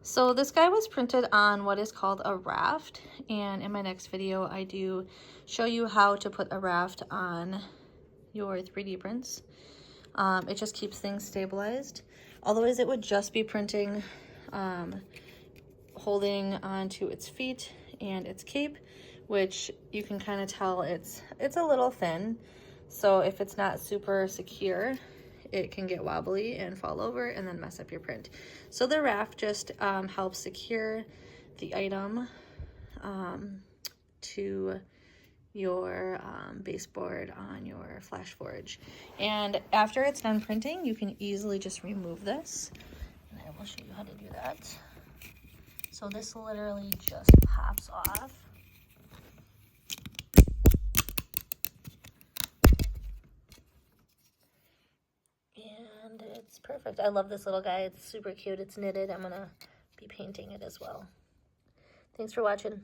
So this guy was printed on what is called a raft, and in my next video I do show you how to put a raft on your 3D prints. It just keeps things stabilized. Otherwise it would just be printing, holding onto its feet and its cape, which you can kind of tell it's a little thin. So if it's not super secure, it can get wobbly and fall over and then mess up your print. So the raft just helps secure the item to your baseboard on your Flash Forge. And after it's done printing, you can easily just remove this. And I will show you how to do that. So this literally just pops off. And it's perfect. I love this little guy. It's super cute. It's knitted. I'm gonna be painting it as well. Thanks for watching.